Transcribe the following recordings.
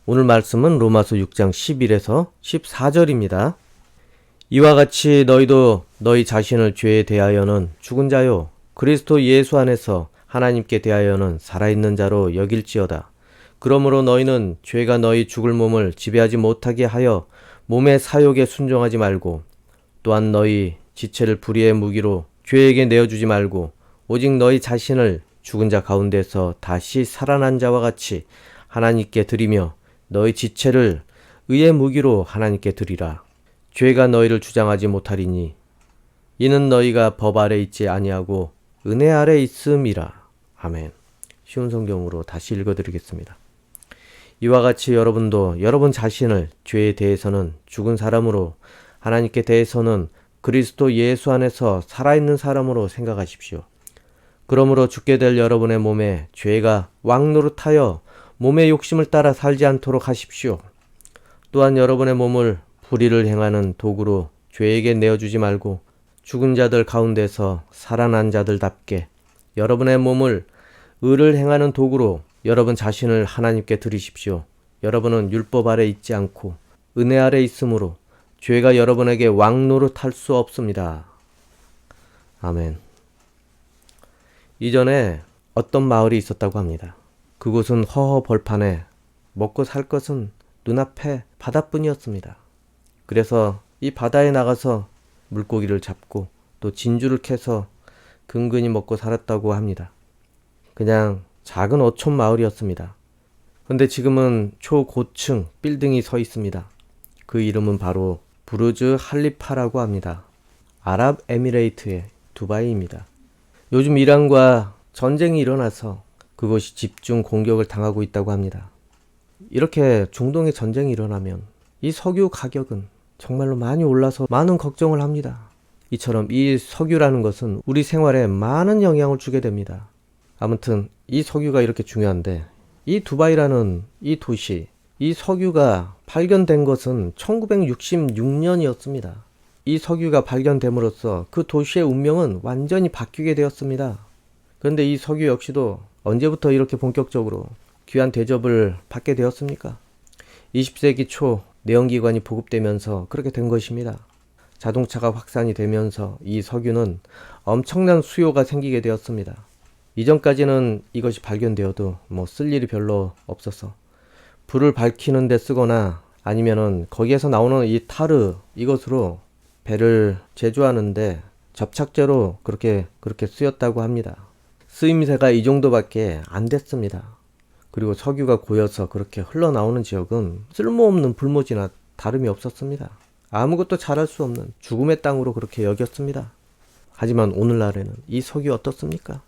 오늘 말씀은 로마서 6장 11에서 14절입니다. 이와 같이 너희도 너희 자신을 죄에 대하여는 죽은 자요 그리스도 예수 안에서 하나님께 대하여는 살아있는 자로 여길지어다. 그러므로 너희는 죄가 너희 죽을 몸을 지배하지 못하게 하여 몸의 사욕에 순종하지 말고 또한 너희 지체를 불의의 무기로 죄에게 내어주지 말고 오직 너희 자신을 죽은 자 가운데서 다시 살아난 자와 같이 하나님께 드리며 너희 지체를 의의 무기로 하나님께 드리라. 죄가 너희를 주장하지 못하리니 이는 너희가 법 아래 있지 아니하고 은혜 아래 있음이라. 아멘. 쉬운 성경으로 다시 읽어드리겠습니다. 이와 같이 여러분도 여러분 자신을 죄에 대해서는 죽은 사람으로 하나님께 대해서는 그리스도 예수 안에서 살아있는 사람으로 생각하십시오. 그러므로 죽게 될 여러분의 몸에 죄가 왕노릇하여 몸의 욕심을 따라 살지 않도록 하십시오. 또한 여러분의 몸을 불의를 행하는 도구로 죄에게 내어주지 말고 죽은 자들 가운데서 살아난 자들답게 여러분의 몸을 의를 행하는 도구로 여러분 자신을 하나님께 드리십시오. 여러분은 율법 아래 있지 않고 은혜 아래 있으므로 죄가 여러분에게 왕노릇할 수 없습니다. 아멘. 이전에 어떤 마을이 있었다고 합니다. 그곳은 허허 벌판에 먹고 살 것은 눈앞에 바다뿐이었습니다. 그래서 이 바다에 나가서 물고기를 잡고 또 진주를 캐서 근근히 먹고 살았다고 합니다. 그냥 작은 어촌 마을이었습니다. 근데 지금은 초고층 빌딩이 서 있습니다. 그 이름은 바로 부르즈 할리파라고 합니다. 아랍에미레이트의 두바이입니다. 요즘 이란과 전쟁이 일어나서 그것이 집중 공격을 당하고 있다고 합니다. 이렇게 중동의 전쟁이 일어나면 이 석유 가격은 정말로 많이 올라서 많은 걱정을 합니다. 이처럼 이 석유라는 것은 우리 생활에 많은 영향을 주게 됩니다. 아무튼 이 석유가 이렇게 중요한데 이 두바이라는 이 도시, 이 석유가 발견된 것은 1966년이었습니다. 이 석유가 발견됨으로써 그 도시의 운명은 완전히 바뀌게 되었습니다. 그런데 이 석유 역시도 언제부터 이렇게 본격적으로 귀한 대접을 받게 되었습니까? 20세기 초 내연기관이 보급되면서 그렇게 된 것입니다. 자동차가 확산이 되면서 이 석유는 엄청난 수요가 생기게 되었습니다. 이전까지는 이것이 발견되어도 쓸 일이 별로 없어서 불을 밝히는 데 쓰거나 아니면은 거기에서 나오는 이 타르 이것으로 배를 제조하는데 접착제로 그렇게 쓰였다고 합니다. 쓰임새가 이 정도밖에 안 됐습니다. 그리고 석유가 고여서 그렇게 흘러나오는 지역은 쓸모없는 불모지나 다름이 없었습니다. 아무것도 자랄 수 없는 죽음의 땅으로 그렇게 여겼습니다. 하지만 오늘날에는 이 석유 어떻습니까?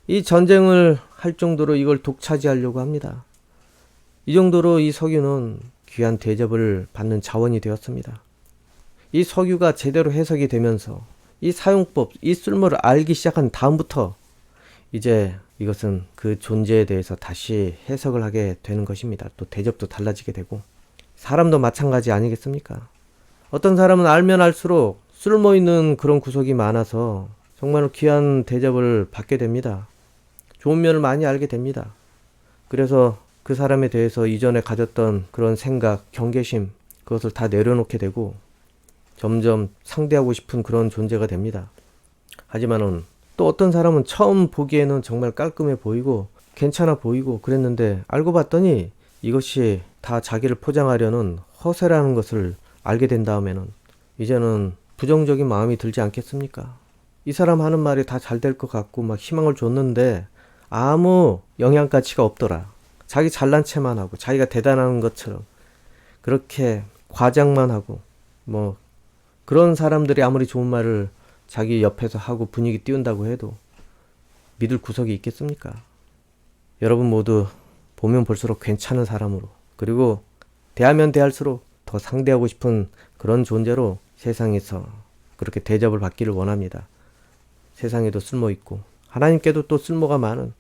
이 전쟁을 할 정도로 이걸 독차지하려고 합니다. 이 정도로 이 석유는 귀한 대접을 받는 자원이 되었습니다. 이 석유가 제대로 해석이 되면서 이 사용법, 이 쓸모를 알기 시작한 다음부터 이제 이것은 그 존재에 대해서 다시 해석을 하게 되는 것입니다. 또 대접도 달라지게 되고 사람도 마찬가지 아니겠습니까? 어떤 사람은 알면 알수록 쓸모있는 그런 구석이 많아서 정말 귀한 대접을 받게 됩니다. 좋은 면을 많이 알게 됩니다. 그래서 그 사람에 대해서 이전에 가졌던 그런 생각, 경계심 그것을 다 내려놓게 되고 점점 상대하고 싶은 그런 존재가 됩니다. 하지만은 또 어떤 사람은 처음 보기에는 정말 깔끔해 보이고 괜찮아 보이고 그랬는데 알고 봤더니 이것이 다 자기를 포장하려는 허세라는 것을 알게 된 다음에는 이제는 부정적인 마음이 들지 않겠습니까? 이 사람 하는 말이 다 잘 될 것 같고 막 희망을 줬는데 아무 영향가치가 없더라. 자기 잘난 체만 하고 자기가 대단한 것처럼 그렇게 과장만 하고 그런 사람들이 아무리 좋은 말을 자기 옆에서 하고 분위기 띄운다고 해도 믿을 구석이 있겠습니까? 여러분 모두 보면 볼수록 괜찮은 사람으로 그리고 대하면 대할수록 더 상대하고 싶은 그런 존재로 세상에서 그렇게 대접을 받기를 원합니다. 세상에도 쓸모 있고 하나님께도 또 쓸모가 많은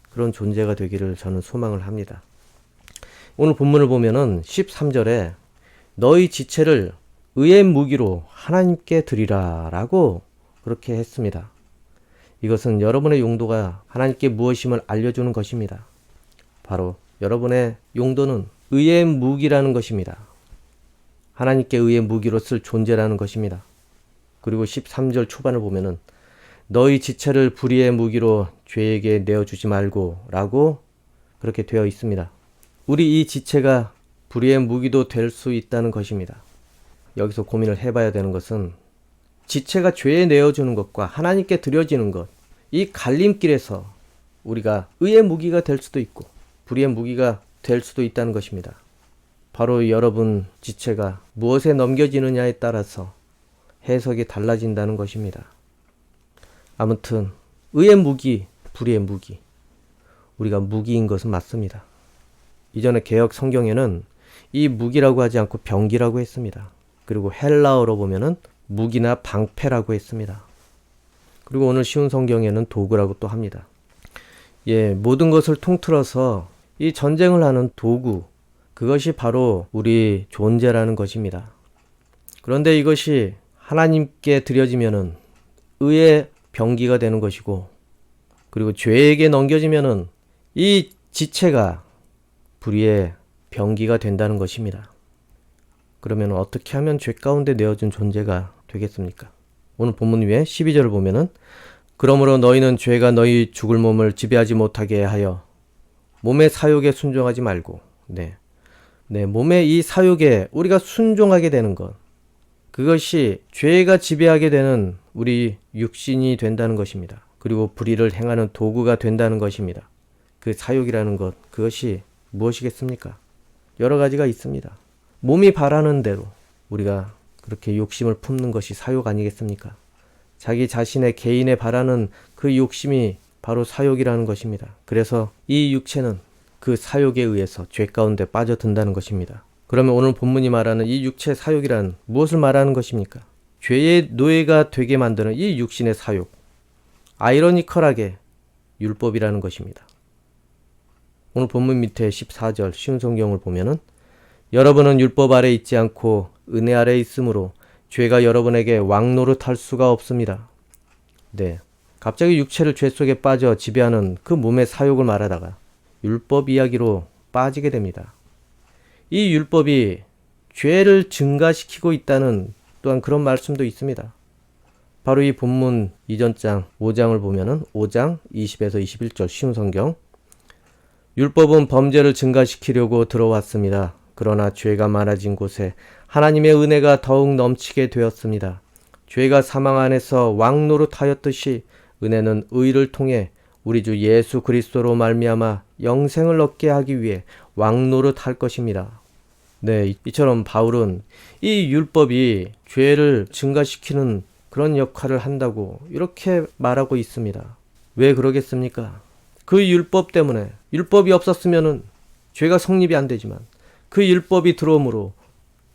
그런 존재가 되기를 저는 소망을 합니다. 오늘 본문을 보면은 13절에 너희 지체를 의의 무기로 하나님께 드리라 라고 그렇게 했습니다. 이것은 여러분의 용도가 하나님께 무엇임을 알려주는 것입니다. 바로 여러분의 용도는 의의 무기라는 것입니다. 하나님께 의의 무기로 쓸 존재라는 것입니다. 그리고 13절 초반을 보면은 너희 지체를 불의의 무기로 죄에게 내어주지 말고 라고 그렇게 되어 있습니다. 우리 이 지체가 불의의 무기도 될 수 있다는 것입니다. 여기서 고민을 해봐야 되는 것은 지체가 죄에 내어주는 것과 하나님께 드려지는 것, 이 갈림길에서 우리가 의의 무기가 될 수도 있고 불의의 무기가 될 수도 있다는 것입니다. 바로 여러분 지체가 무엇에 넘겨지느냐에 따라서 해석이 달라진다는 것입니다. 아무튼 의의 무기, 불의의 무기, 우리가 무기인 것은 맞습니다. 이전에 개역 성경에는 이 무기라고 하지 않고 병기라고 했습니다. 그리고 헬라어로 보면은 무기나 방패라고 했습니다. 그리고 오늘 쉬운 성경에는 도구라고 또 합니다. 모든 것을 통틀어서 이 전쟁을 하는 도구, 그것이 바로 우리 존재라는 것입니다. 그런데 이것이 하나님께 드려지면은 의의 병기가 되는 것이고, 그리고 죄에게 넘겨지면은 이 지체가 불의의 병기가 된다는 것입니다. 그러면 어떻게 하면 죄 가운데 내어준 존재가 되겠습니까? 오늘 본문 위에 12절을 보면은 그러므로 너희는 죄가 너희 죽을 몸을 지배하지 못하게 하여 몸의 사욕에 순종하지 말고, 몸의 이 사욕에 우리가 순종하게 되는 것, 그것이 죄가 지배하게 되는 우리 육신이 된다는 것입니다. 그리고 불의를 행하는 도구가 된다는 것입니다. 그 사욕이라는 것, 그것이 무엇이겠습니까? 여러 가지가 있습니다. 몸이 바라는 대로 우리가 그렇게 욕심을 품는 것이 사욕 아니겠습니까? 자기 자신의 개인의 바라는 그 욕심이 바로 사욕이라는 것입니다. 그래서 이 육체는 그 사욕에 의해서 죄 가운데 빠져든다는 것입니다. 그러면 오늘 본문이 말하는 이 육체 사욕이란 무엇을 말하는 것입니까? 죄의 노예가 되게 만드는 이 육신의 사욕, 아이러니컬하게 율법이라는 것입니다. 오늘 본문 밑에 14절 쉬운 성경을 보면은 여러분은 율법 아래 있지 않고 은혜 아래 있으므로 죄가 여러분에게 왕노릇할 수가 없습니다. 갑자기 육체를 죄 속에 빠져 지배하는 그 몸의 사욕을 말하다가 율법 이야기로 빠지게 됩니다. 이 율법이 죄를 증가시키고 있다는 또한 그런 말씀도 있습니다. 바로 이 본문 이전 장 5장을 보면은 5장 20에서 21절 쉬운 성경, 율법은 범죄를 증가시키려고 들어왔습니다. 그러나 죄가 많아진 곳에 하나님의 은혜가 더욱 넘치게 되었습니다. 죄가 사망 안에서 왕노릇하였듯이 은혜는 의를 통해 우리 주 예수 그리스도로 말미암아 영생을 얻게 하기 위해 왕노릇할 것입니다. 이처럼 바울은 이 율법이 죄를 증가시키는 그런 역할을 한다고 이렇게 말하고 있습니다. 왜 그러겠습니까? 그 율법 때문에, 율법이 없었으면은 죄가 성립이 안 되지만 그 율법이 들어옴으로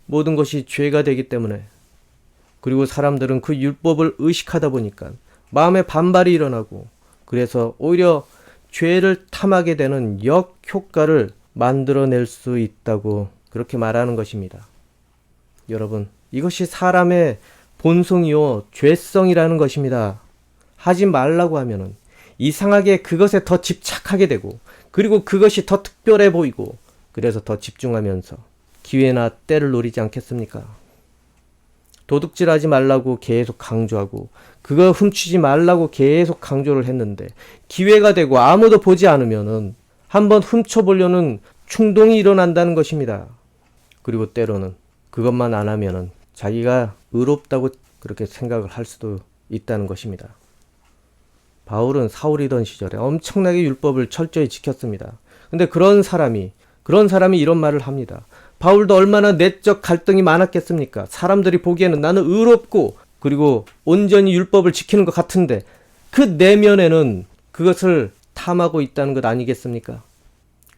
모든 것이 죄가 되기 때문에, 그리고 사람들은 그 율법을 의식하다 보니까 마음에 반발이 일어나고, 그래서 오히려 죄를 탐하게 되는 역효과를 만들어낼 수 있다고 그렇게 말하는 것입니다. 여러분, 이것이 사람의 본성이요 죄성이라는 것입니다. 하지 말라고 하면은 이상하게 그것에 더 집착하게 되고, 그리고 그것이 더 특별해 보이고, 그래서 더 집중하면서 기회나 때를 노리지 않겠습니까? 도둑질하지 말라고 계속 강조하고, 그거 훔치지 말라고 계속 강조를 했는데 기회가 되고 아무도 보지 않으면은 한번 훔쳐보려는 충동이 일어난다는 것입니다. 그리고 때로는 그것만 안 하면은 자기가 의롭다고 그렇게 생각을 할 수도 있다는 것입니다. 바울은 사울이던 시절에 엄청나게 율법을 철저히 지켰습니다. 근데 그런 사람이 이런 말을 합니다. 바울도 얼마나 내적 갈등이 많았겠습니까? 사람들이 보기에는 나는 의롭고 그리고 온전히 율법을 지키는 것 같은데 그 내면에는 그것을 탐하고 있다는 것 아니겠습니까?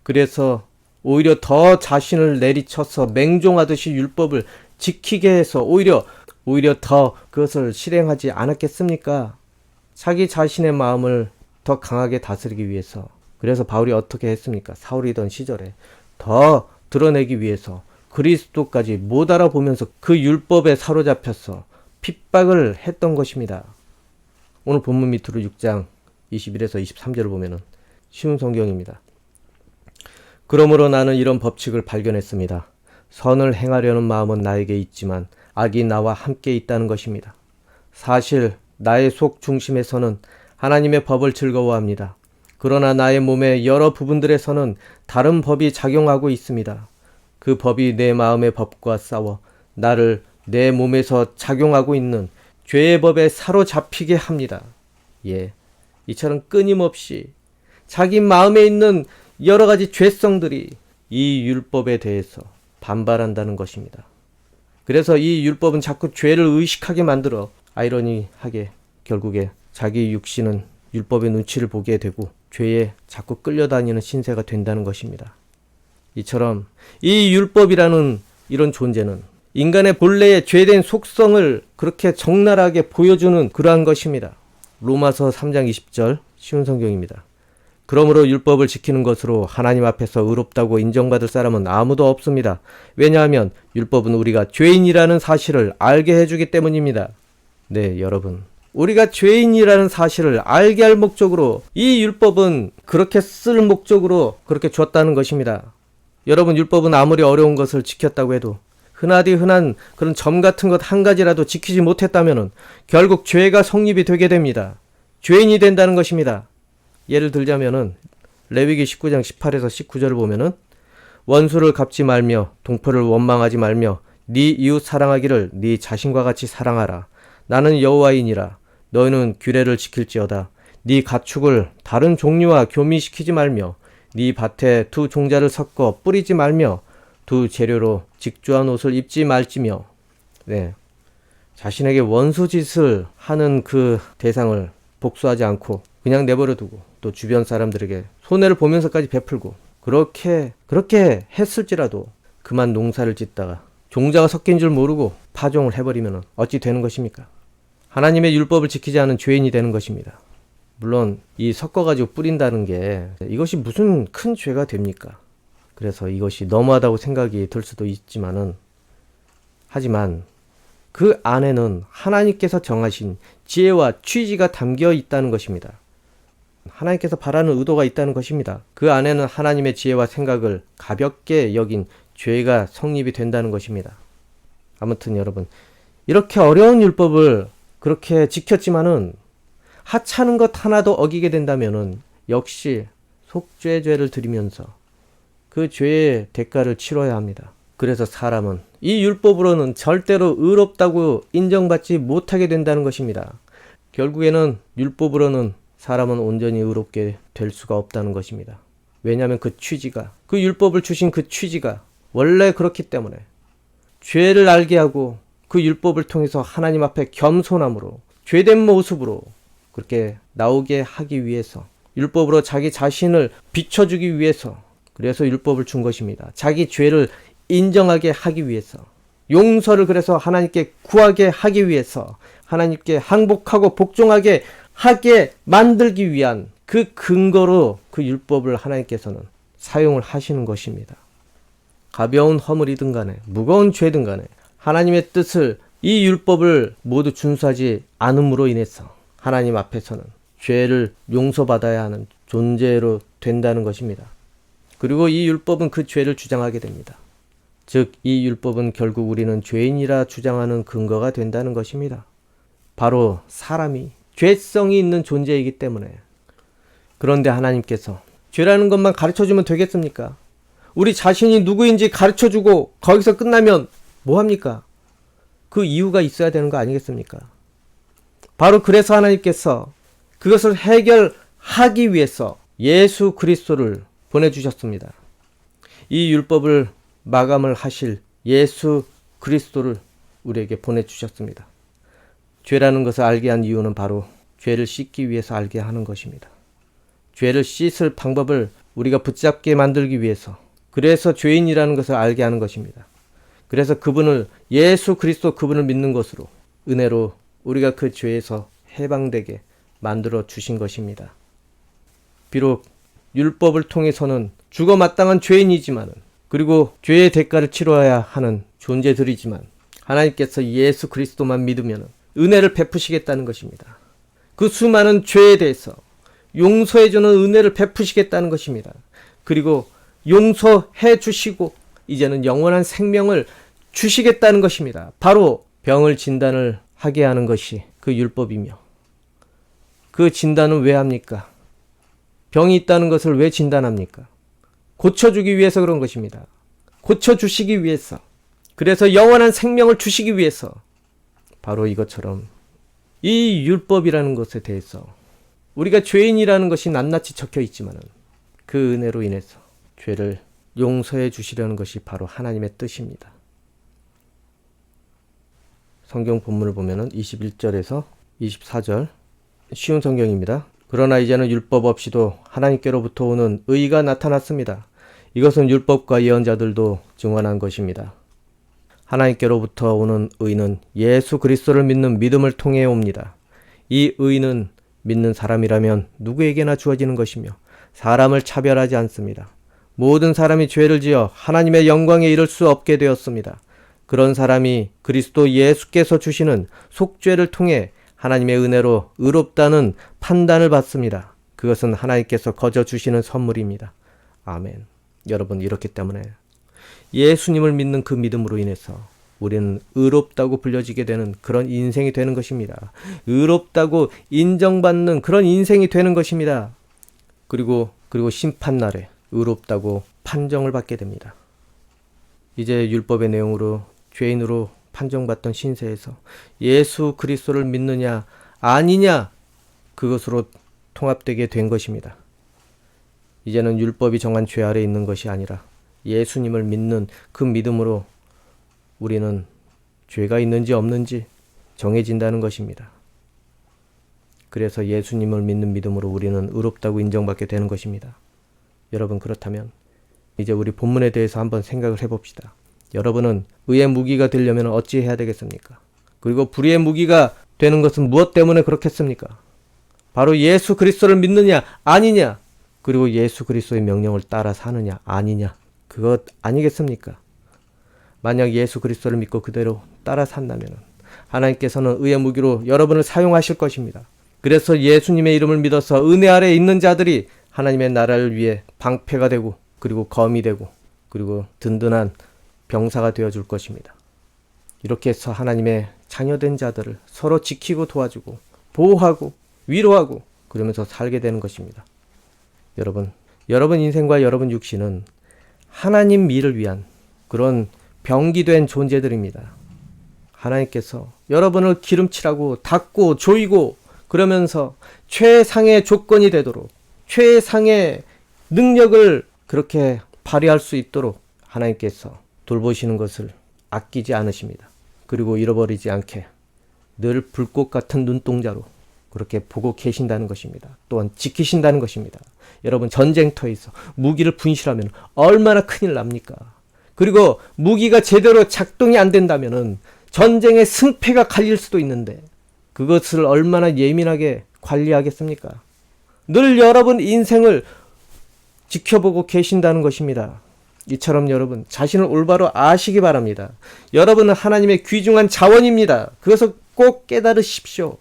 그래서 오히려 더 자신을 내리쳐서 맹종하듯이 율법을 지키게 해서 오히려 더 그것을 실행하지 않았겠습니까? 자기 자신의 마음을 더 강하게 다스리기 위해서. 그래서 바울이 어떻게 했습니까? 사울이던 시절에 더 드러내기 위해서 그리스도까지 못 알아보면서 그 율법에 사로잡혀서 핍박을 했던 것입니다. 오늘 본문 밑으로 6장 21에서 23절을 보면은 쉬운 성경입니다. 그러므로 나는 이런 법칙을 발견했습니다. 선을 행하려는 마음은 나에게 있지만 악이 나와 함께 있다는 것입니다. 사실 나의 속 중심에서는 하나님의 법을 즐거워합니다. 그러나 나의 몸의 여러 부분들에서는 다른 법이 작용하고 있습니다. 그 법이 내 마음의 법과 싸워 나를 내 몸에서 작용하고 있는 죄의 법에 사로잡히게 합니다. 이처럼 끊임없이 자기 마음에 있는 여러 가지 죄성들이 이 율법에 대해서 반발한다는 것입니다. 그래서 이 율법은 자꾸 죄를 의식하게 만들어 아이러니하게 결국에 자기 육신은 율법의 눈치를 보게 되고 죄에 자꾸 끌려다니는 신세가 된다는 것입니다. 이처럼 이 율법이라는 이런 존재는 인간의 본래의 죄된 속성을 그렇게 적나라하게 보여주는 그러한 것입니다. 로마서 3장 20절 쉬운 성경입니다. 그러므로 율법을 지키는 것으로 하나님 앞에서 의롭다고 인정받을 사람은 아무도 없습니다. 왜냐하면 율법은 우리가 죄인이라는 사실을 알게 해주기 때문입니다. 네, 여러분. 우리가 죄인이라는 사실을 알게 할 목적으로 이 율법은 그렇게 쓸 목적으로 그렇게 줬다는 것입니다. 여러분, 율법은 아무리 어려운 것을 지켰다고 해도 흔하디 흔한 그런 점 같은 것 한 가지라도 지키지 못했다면 결국 죄가 성립이 되게 됩니다. 죄인이 된다는 것입니다. 예를 들자면은 레위기 19장 18에서 19절을 보면은 원수를 갚지 말며 동포를 원망하지 말며 네 이웃 사랑하기를 네 자신과 같이 사랑하라. 나는 여호와이니라. 너희는 규례를 지킬지어다. 네 가축을 다른 종류와 교미시키지 말며 네 밭에 두 종자를 섞어 뿌리지 말며 두 재료로 직조한 옷을 입지 말지며. 자신에게 원수짓을 하는 그 대상을 복수하지 않고 그냥 내버려 두고 또 주변 사람들에게 손해를 보면서까지 베풀고 그렇게 했을지라도 그만 농사를 짓다가 종자가 섞인 줄 모르고 파종을 해버리면 어찌 되는 것입니까? 하나님의 율법을 지키지 않은 죄인이 되는 것입니다. 물론 이 섞어가지고 뿌린다는 게 이것이 무슨 큰 죄가 됩니까? 그래서 이것이 너무하다고 생각이 들 수도 있지만은 하지만 그 안에는 하나님께서 정하신 지혜와 취지가 담겨 있다는 것입니다. 하나님께서 바라는 의도가 있다는 것입니다. 그 안에는 하나님의 지혜와 생각을 가볍게 여긴 죄가 성립이 된다는 것입니다. 아무튼 여러분, 이렇게 어려운 율법을 그렇게 지켰지만은 하찮은 것 하나도 어기게 된다면은 역시 속죄죄를 드리면서 그 죄의 대가를 치러야 합니다. 그래서 사람은 이 율법으로는 절대로 의롭다고 인정받지 못하게 된다는 것입니다. 결국에는 율법으로는 사람은 온전히 의롭게 될 수가 없다는 것입니다. 왜냐하면 그 취지가, 그 율법을 주신 그 취지가 원래 그렇기 때문에 죄를 알게 하고 그 율법을 통해서 하나님 앞에 겸손함으로 죄된 모습으로 그렇게 나오게 하기 위해서, 율법으로 자기 자신을 비춰주기 위해서, 그래서 율법을 준 것입니다. 자기 죄를 인정하게 하기 위해서, 용서를 그래서 하나님께 구하게 하기 위해서, 하나님께 항복하고 복종하게 하게 만들기 위한 그 근거로 그 율법을 하나님께서는 사용을 하시는 것입니다. 가벼운 허물이든 간에 무거운 죄든 간에 하나님의 뜻을, 이 율법을 모두 준수하지 않음으로 인해서 하나님 앞에서는 죄를 용서받아야 하는 존재로 된다는 것입니다. 그리고 이 율법은 그 죄를 주장하게 됩니다. 즉, 이 율법은 결국 우리는 죄인이라 주장하는 근거가 된다는 것입니다. 바로 사람이 죄성이 있는 존재이기 때문에. 그런데 하나님께서 죄라는 것만 가르쳐주면 되겠습니까? 우리 자신이 누구인지 가르쳐주고 거기서 끝나면 뭐합니까? 그 이유가 있어야 되는 거 아니겠습니까? 바로 그래서 하나님께서 그것을 해결하기 위해서 예수 그리스도를 보내주셨습니다. 이 율법을 마감을 하실 예수 그리스도를 우리에게 보내주셨습니다. 죄라는 것을 알게 한 이유는 바로 죄를 씻기 위해서 알게 하는 것입니다. 죄를 씻을 방법을 우리가 붙잡게 만들기 위해서, 그래서 죄인이라는 것을 알게 하는 것입니다. 그래서 그분을, 예수 그리스도 그분을 믿는 것으로 은혜로 우리가 그 죄에서 해방되게 만들어 주신 것입니다. 비록 율법을 통해서는 죽어 마땅한 죄인이지만, 그리고 죄의 대가를 치러야 하는 존재들이지만, 하나님께서 예수 그리스도만 믿으면 은혜를 베푸시겠다는 것입니다. 그 수많은 죄에 대해서 용서해주는 은혜를 베푸시겠다는 것입니다. 그리고 용서해 주시고 이제는 영원한 생명을 주시겠다는 것입니다. 바로 병을 진단을 하게 하는 것이 그 율법이며, 그 진단은 왜 합니까? 병이 있다는 것을 왜 진단합니까? 고쳐주기 위해서 그런 것입니다. 고쳐주시기 위해서. 그래서 영원한 생명을 주시기 위해서. 바로 이것처럼 이 율법이라는 것에 대해서 우리가 죄인이라는 것이 낱낱이 적혀 있지만 그 은혜로 인해서 죄를 용서해 주시려는 것이 바로 하나님의 뜻입니다. 성경 본문을 보면 21절에서 24절 쉬운 성경입니다. 그러나 이제는 율법 없이도 하나님께로부터 오는 의가 나타났습니다. 이것은 율법과 예언자들도 증언한 것입니다. 하나님께로부터 오는 의는 예수 그리스도를 믿는 믿음을 통해 옵니다. 이 의는 믿는 사람이라면 누구에게나 주어지는 것이며 사람을 차별하지 않습니다. 모든 사람이 죄를 지어 하나님의 영광에 이를 수 없게 되었습니다. 그런 사람이 그리스도 예수께서 주시는 속죄를 통해 하나님의 은혜로 의롭다는 판단을 받습니다. 그것은 하나님께서 거저 주시는 선물입니다. 아멘. 여러분, 이렇기 때문에 예수님을 믿는 그 믿음으로 인해서 우리는 의롭다고 불려지게 되는 그런 인생이 되는 것입니다. 의롭다고 인정받는 그런 인생이 되는 것입니다. 그리고 심판날에 의롭다고 판정을 받게 됩니다. 이제 율법의 내용으로 죄인으로 판정받던 신세에서 예수 그리스도를 믿느냐 아니냐, 그것으로 통합되게 된 것입니다. 이제는 율법이 정한 죄 아래 있는 것이 아니라 예수님을 믿는 그 믿음으로 우리는 죄가 있는지 없는지 정해진다는 것입니다. 그래서 예수님을 믿는 믿음으로 우리는 의롭다고 인정받게 되는 것입니다. 여러분, 그렇다면 이제 우리 본문에 대해서 한번 생각을 해봅시다. 여러분은 의의 무기가 되려면 어찌 해야 되겠습니까? 그리고 불의의 무기가 되는 것은 무엇 때문에 그렇겠습니까? 바로 예수 그리스도를 믿느냐 아니냐, 그리고 예수 그리스도의 명령을 따라 사느냐 아니냐, 그것 아니겠습니까? 만약 예수 그리스도를 믿고 그대로 따라 산다면 하나님께서는 의의 무기로 여러분을 사용하실 것입니다. 그래서 예수님의 이름을 믿어서 은혜 아래 있는 자들이 하나님의 나라를 위해 방패가 되고, 그리고 검이 되고, 그리고 든든한 병사가 되어줄 것입니다. 이렇게 해서 하나님의 자녀된 자들을 서로 지키고 도와주고 보호하고 위로하고 그러면서 살게 되는 것입니다. 여러분 인생과 여러분 육신은 하나님 미를 위한 그런 병기된 존재들입니다. 하나님께서 여러분을 기름칠하고 닦고 조이고 그러면서 최상의 조건이 되도록, 최상의 능력을 그렇게 발휘할 수 있도록 하나님께서 돌보시는 것을 아끼지 않으십니다. 그리고 잃어버리지 않게 늘 불꽃 같은 눈동자로 그렇게 보고 계신다는 것입니다. 또한 지키신다는 것입니다. 여러분, 전쟁터에서 무기를 분실하면 얼마나 큰일 납니까? 그리고 무기가 제대로 작동이 안 된다면 전쟁의 승패가 갈릴 수도 있는데 그것을 얼마나 예민하게 관리하겠습니까? 늘 여러분 인생을 지켜보고 계신다는 것입니다. 이처럼 여러분 자신을 올바로 아시기 바랍니다. 여러분은 하나님의 귀중한 자원입니다. 그것을 꼭 깨달으십시오.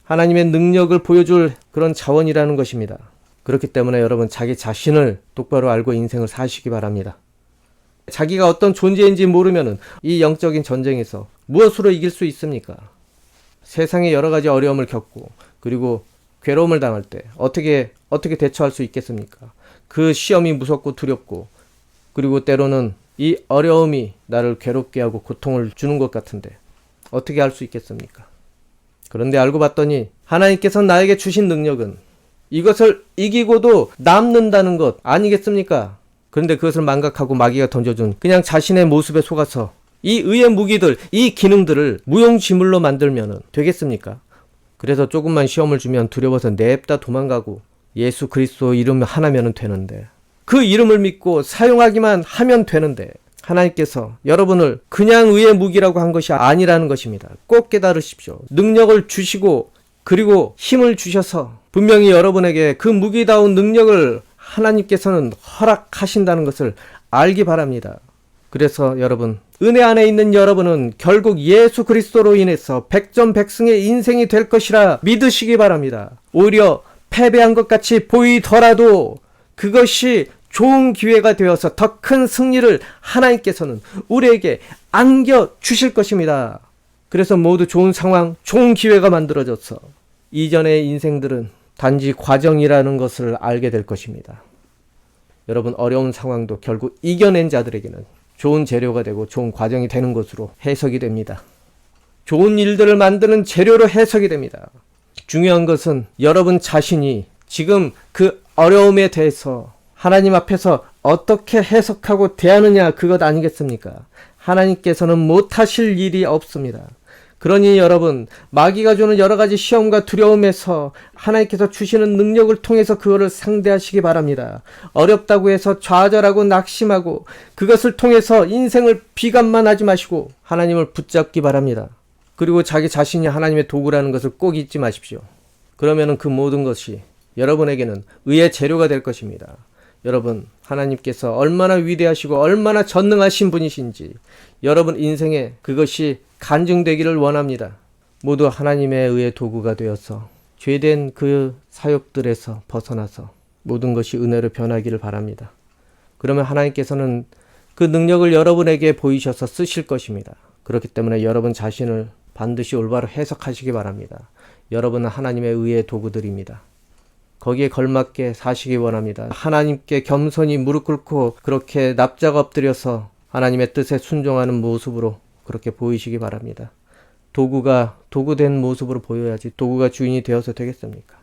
하나님의 능력을 보여줄 그런 자원이라는 것입니다. 그렇기 때문에 여러분 자기 자신을 똑바로 알고 인생을 사시기 바랍니다. 자기가 어떤 존재인지 모르면 이 영적인 전쟁에서 무엇으로 이길 수 있습니까? 세상에 여러 가지 어려움을 겪고 그리고 괴로움을 당할 때 어떻게 대처할 수 있겠습니까? 그 시험이 무섭고 두렵고 그리고 때로는 이 어려움이 나를 괴롭게 하고 고통을 주는 것 같은데 어떻게 할 수 있겠습니까? 그런데 알고 봤더니 하나님께서 나에게 주신 능력은 이것을 이기고도 남는다는 것 아니겠습니까? 그런데 그것을 망각하고 마귀가 던져준 그냥 자신의 모습에 속아서 이 의의 무기들, 이 기능들을 무용지물로 만들면 되겠습니까? 그래서 조금만 시험을 주면 두려워서 냅다 도망가고 예수 그리스도 이름 하나면 되는데, 그 이름을 믿고 사용하기만 하면 되는데 하나님께서 여러분을 그냥 의의 무기라고 한 것이 아니라는 것입니다. 꼭 깨달으십시오. 능력을 주시고 그리고 힘을 주셔서 분명히 여러분에게 그 무기다운 능력을 하나님께서는 허락하신다는 것을 알기 바랍니다. 그래서 여러분, 은혜 안에 있는 여러분은 결국 예수 그리스도로 인해서 백전백승의 인생이 될 것이라 믿으시기 바랍니다. 오히려 패배한 것 같이 보이더라도 그것이 좋은 기회가 되어서 더 큰 승리를 하나님께서는 우리에게 안겨주실 것입니다. 그래서 모두 좋은 상황, 좋은 기회가 만들어져서 이전의 인생들은 단지 과정이라는 것을 알게 될 것입니다. 여러분, 어려운 상황도 결국 이겨낸 자들에게는 좋은 재료가 되고 좋은 과정이 되는 것으로 해석이 됩니다. 좋은 일들을 만드는 재료로 해석이 됩니다. 중요한 것은 여러분 자신이 지금 그 어려움에 대해서 하나님 앞에서 어떻게 해석하고 대하느냐, 그것 아니겠습니까? 하나님께서는 못하실 일이 없습니다. 그러니 여러분, 마귀가 주는 여러 가지 시험과 두려움에서 하나님께서 주시는 능력을 통해서 그거를 상대하시기 바랍니다. 어렵다고 해서 좌절하고 낙심하고 그것을 통해서 인생을 비관만 하지 마시고 하나님을 붙잡기 바랍니다. 그리고 자기 자신이 하나님의 도구라는 것을 꼭 잊지 마십시오. 그러면은 그 모든 것이 여러분에게는 의의 재료가 될 것입니다. 여러분, 하나님께서 얼마나 위대하시고 얼마나 전능하신 분이신지 여러분 인생에 그것이 간증되기를 원합니다. 모두 하나님의 의의 도구가 되어서 죄된 그 사욕들에서 벗어나서 모든 것이 은혜로 변하기를 바랍니다. 그러면 하나님께서는 그 능력을 여러분에게 보이셔서 쓰실 것입니다. 그렇기 때문에 여러분 자신을 반드시 올바로 해석하시기 바랍니다. 여러분은 하나님의 의의 도구들입니다. 거기에 걸맞게 사시기 원합니다. 하나님께 겸손히 무릎 꿇고 그렇게 납작 엎드려서 하나님의 뜻에 순종하는 모습으로 그렇게 보이시기 바랍니다. 도구가 도구된 모습으로 보여야지 도구가 주인이 되어서 되겠습니까?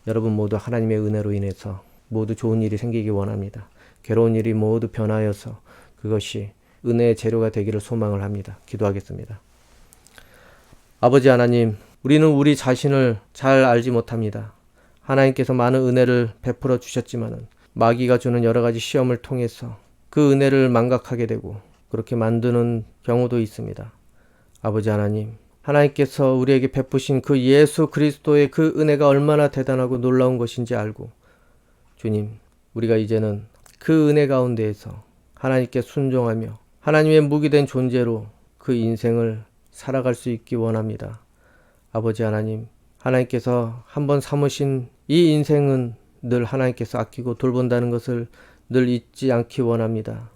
여러분 모두 하나님의 은혜로 인해서 모두 좋은 일이 생기기 원합니다. 괴로운 일이 모두 변하여서 그것이 은혜의 재료가 되기를 소망을 합니다. 기도하겠습니다. 아버지 하나님, 우리는 우리 자신을 잘 알지 못합니다. 하나님께서 많은 은혜를 베풀어 주셨지만은 마귀가 주는 여러 가지 시험을 통해서 그 은혜를 망각하게 되고 그렇게 만드는 경우도 있습니다. 아버지 하나님, 하나님께서 우리에게 베푸신 그 예수 그리스도의 그 은혜가 얼마나 대단하고 놀라운 것인지 알고 주님, 우리가 이제는 그 은혜 가운데에서 하나님께 순종하며 하나님의 무기된 존재로 그 인생을 살아갈 수 있기 원합니다. 아버지 하나님, 하나님께서 한번 삼으신 이 인생은 늘 하나님께서 아끼고 돌본다는 것을 늘 잊지 않기 원합니다.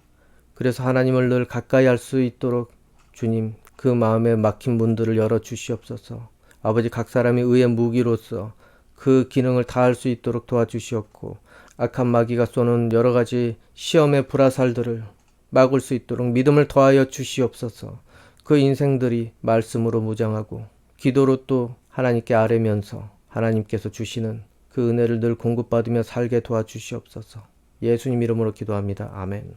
그래서 하나님을 늘 가까이 할 수 있도록 주님, 그 마음에 막힌 문들을 열어 주시옵소서. 아버지, 각 사람이 의의 무기로서 그 기능을 다할 수 있도록 도와주시옵고 악한 마귀가 쏘는 여러 가지 시험의 불화살들을 막을 수 있도록 믿음을 더하여 주시옵소서. 그 인생들이 말씀으로 무장하고 기도로 또 하나님께 아뢰면서 하나님께서 주시는 그 은혜를 늘 공급받으며 살게 도와주시옵소서. 예수님 이름으로 기도합니다. 아멘.